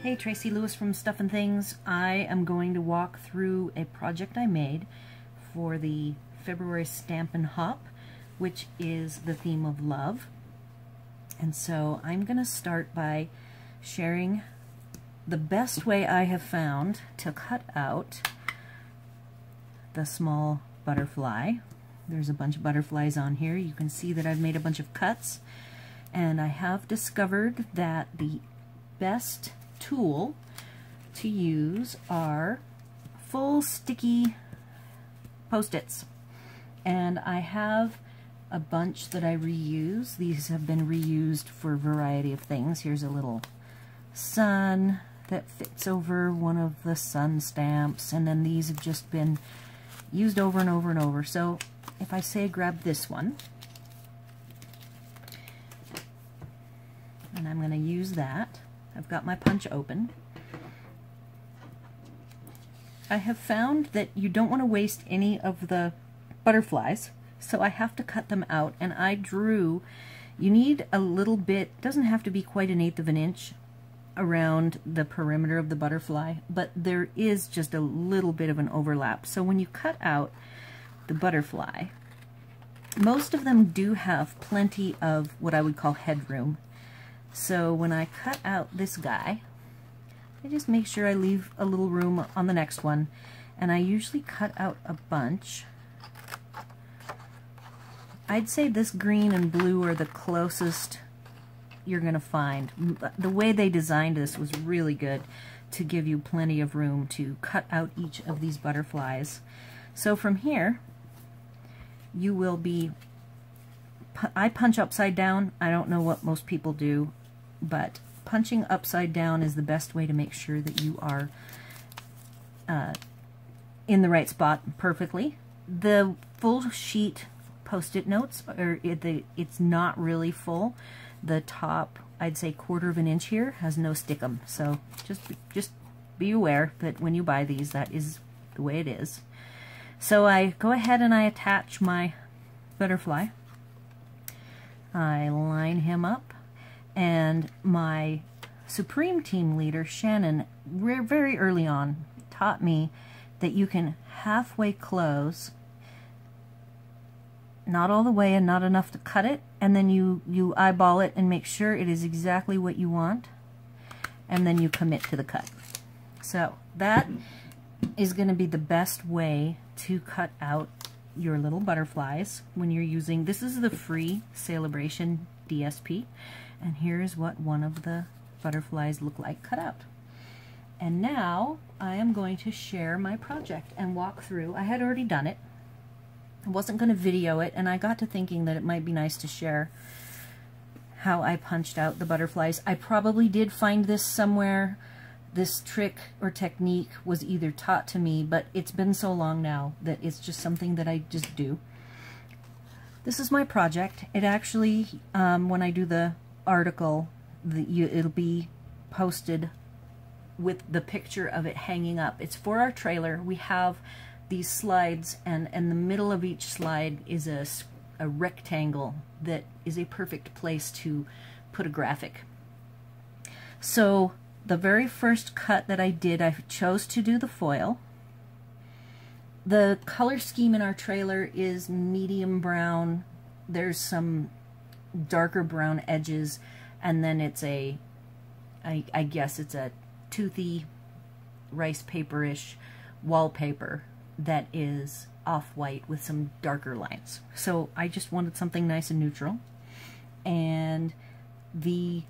Hey, Tracy Lewis from Stuff and Things. I am going to walk through a project I made for the February Stampin' Up, which is the theme of love. And so I'm going to start by sharing the best way I have found to cut out the small butterfly. There's a bunch of butterflies on here. You can see that I've made a bunch of cuts, and I have discovered that the best tool to use are full sticky Post-its, and I have a bunch that I reuse. These have been reused for a variety of things. Here's a little sun that fits over one of the sun stamps, and then these have just been used over and over and over. So if I say grab this one, and I'm going to use that. I've got my punch open. I have found that you don't want to waste any of the butterflies, so I have to cut them out, and I drew, you need a little bit, doesn't have to be quite 1/8 of an inch around the perimeter of the butterfly, but there is just a little bit of an overlap. So when you cut out the butterfly, most of them do have plenty of what I would call headroom. So when I cut out this guy, I just make sure I leave a little room on the next one, and I usually cut out a bunch. I'd say this green and blue are the closest you're going to find. The way they designed this was really good to give you plenty of room to cut out each of these butterflies. So from here, you will be, I punch upside down. I don't know what most people do, but punching upside down is the best way to make sure that you are in the right spot perfectly. The full sheet Post-it notes, it's not really full. The top, I'd say 1/4 of an inch here, has no stickum. So just be aware that when you buy these, that is the way it is. So I go ahead and I attach my butterfly. I line him up, and my Supreme Team leader, Shannon, very early on taught me that you can halfway close, not all the way and not enough to cut it, and then you eyeball it and make sure it is exactly what you want, and then you commit to the cut. So that is going to be the best way to cut out your little butterflies when you're using, this is the free sale-a-bration DSP, and here's what one of the butterflies look like cut out. And now I am going to share my project and walk through. I had already done it. I wasn't going to video it, and I got to thinking that it might be nice to share how I punched out the butterflies. I probably did find this somewhere. This trick or technique was either taught to me, but it's been so long now that it's just something that I just do. This is my project. It actually, when I do the article, it'll be posted with the picture of it hanging up. It's for our trailer. We have these slides, and in the middle of each slide is a rectangle that is a perfect place to put a graphic. So the very first cut that I did, I chose to do the foil. The color scheme in our trailer is medium brown. There's some darker brown edges, and then it's I guess it's a toothy rice paper-ish wallpaper that is off-white with some darker lines. So I just wanted something nice and neutral. And the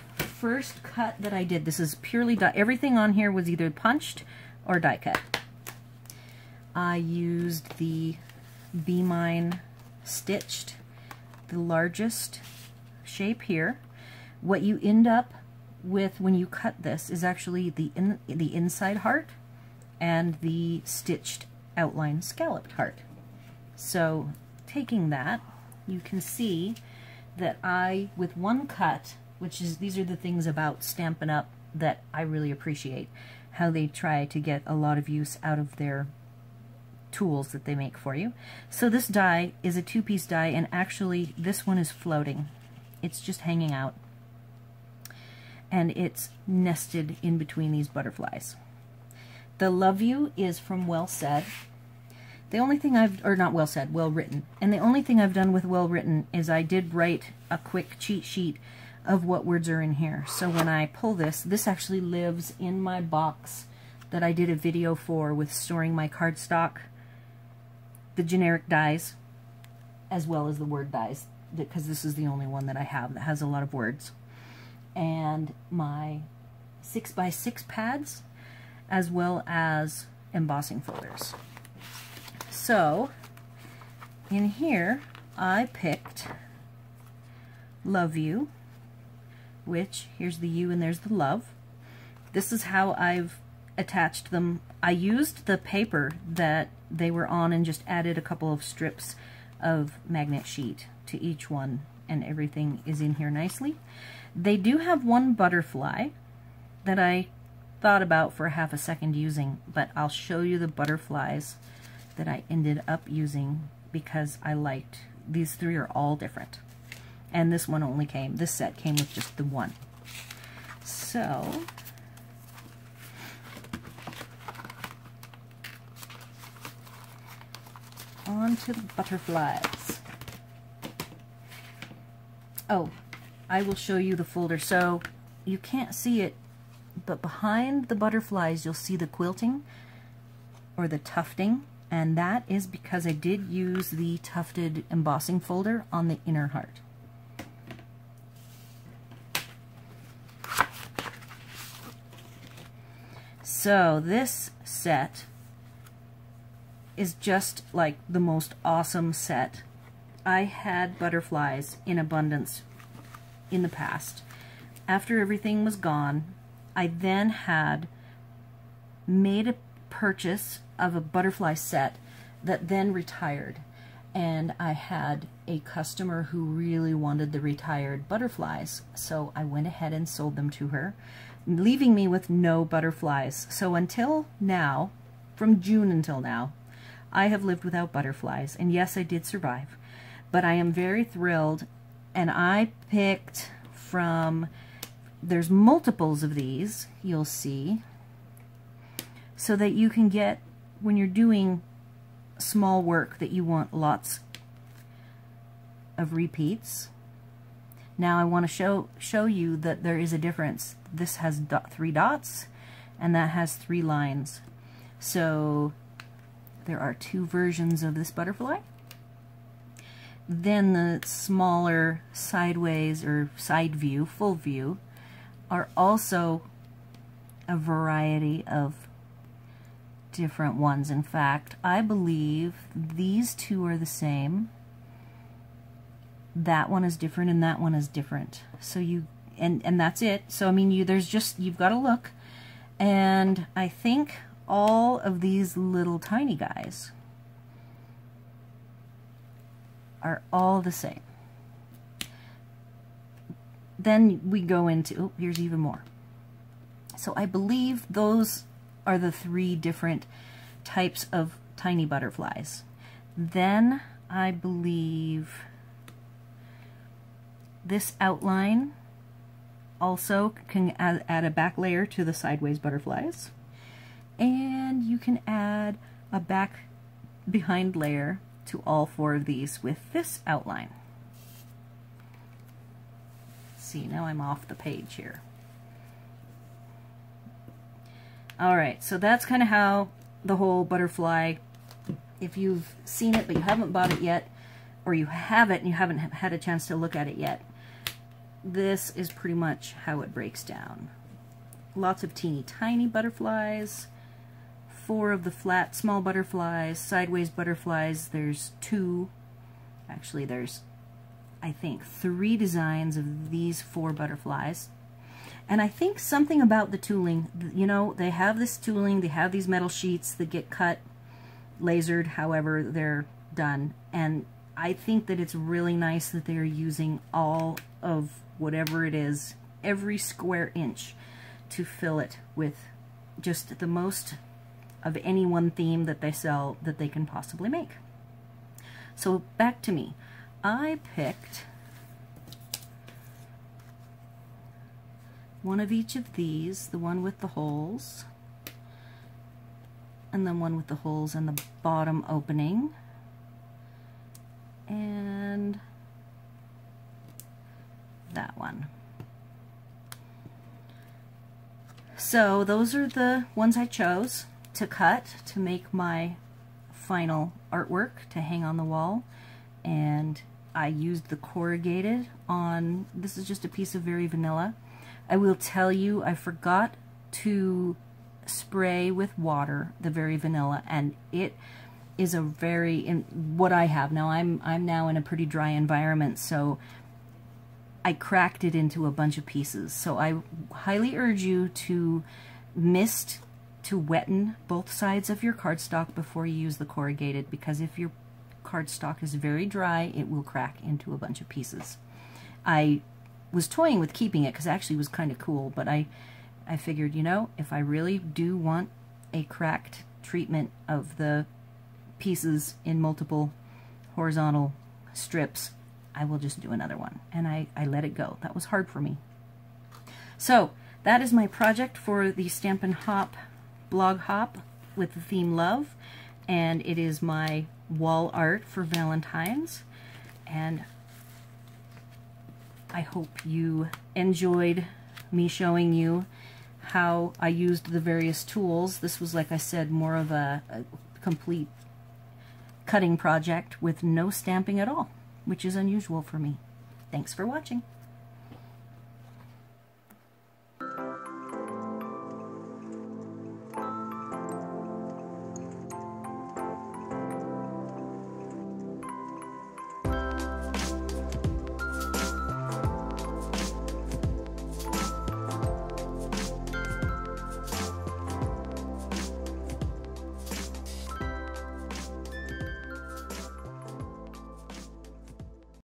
first cut that I did, this is purely die. Everything on here was either punched or die cut. I used the B-Mine stitched, the largest shape here. What you end up with when you cut this is actually the inside heart and the stitched outline scalloped heart. So taking that, you can see that I, with one cut, which is, these are the things about Stampin' Up that I really appreciate, how they try to get a lot of use out of their tools that they make for you. So this die is a 2-piece die, and actually this one is floating. It's just hanging out. and it's nested in between these butterflies. The Love You is from Well Said. The only thing not Well Said, Well Written. And the only thing I've done with Well Written is I did write a quick cheat sheet of what words are in here. So when I pull this actually lives in my box that I did a video for with storing my cardstock, the generic dies, as well as the word dies, because this is the only one that I have that has a lot of words. And my 6x6 pads, as well as embossing folders. So, in here, I picked Love You, which, here's the U and there's the love. This is how I've attached them. I used the paper that they were on and just added a couple of strips of magnet sheet to each one, and everything is in here nicely. They do have one butterfly that I thought about for half a second using, but I'll show you the butterflies that I ended up using because I liked. These three are all different. And this one only came, this set came with just the one. So, on to the butterflies. Oh, I will show you the folder. So, you can't see it, but behind the butterflies you'll see the quilting or the tufting, and that is because I did use the tufted embossing folder on the inner heart. So this set is just like the most awesome set. I had butterflies in abundance in the past. After everything was gone, I then had made a purchase of a butterfly set that then retired, and I had a customer who really wanted the retired butterflies, so I went ahead and sold them to her, leaving me with no butterflies. So until now, from June until now, I have lived without butterflies, and yes, I did survive, but I am very thrilled. And I picked from, there's multiples of these, you'll see, so that you can get, when you're doing small work that you want lots of repeats. Now I want to show you that there is a difference. This has 3 dots and that has 3 lines. So there are 2 versions of this butterfly. Then the smaller sideways or side view, full view, are also a variety of different ones. In fact, I believe these 2 are the same. That one is different and that one is different. So you, and that's it. So I mean, there's just, you've got to look. And I think all of these little tiny guys are all the same. Then we go into, oh, here's even more. So I believe those are the 3 different types of tiny butterflies. Then I believe this outline also can add a back layer to the sideways butterflies, and you can add a back behind layer to all 4 of these with this outline. See, now I'm off the page here. Alright, so that's kind of how the whole butterfly, if you've seen it but you haven't bought it yet, or you have it and you haven't had a chance to look at it yet, this is pretty much how it breaks down. Lots of teeny tiny butterflies, 4 of the flat small butterflies, sideways butterflies, there's 2, actually there's, I think, 3 designs of these 4 butterflies. And I think something about the tooling, you know, they have this tooling, they have these metal sheets that get cut, lasered, however they're done. And I think that it's really nice that they're using all of whatever it is, every square inch, to fill it with just the most of any one theme that they sell that they can possibly make. So back to me. I picked one of each of these, the one with the holes, and then one with the holes and the bottom opening, and that one. So those are the ones I chose to cut to make my final artwork to hang on the wall, and I used the corrugated on, this is just a piece of Very Vanilla. I will tell you, I forgot to spray with water the Very Vanilla, and it is a very, in what I have now, I'm now in a pretty dry environment, so I cracked it into a bunch of pieces. So I highly urge you to mist to wetten both sides of your cardstock before you use the corrugated, because if your cardstock is very dry, it will crack into a bunch of pieces. I was toying with keeping it because it actually was kind of cool, but I figured, you know, if I really do want a cracked treatment of the pieces in multiple horizontal strips, I will just do another one. And I let it go. That was hard for me. So that is my project for the Stampin' Up blog hop with the theme Love, and it is my wall art for Valentine's, and I hope you enjoyed me showing you how I used the various tools. This was, like I said, more of a complete cutting project with no stamping at all, which is unusual for me. Thanks for watching.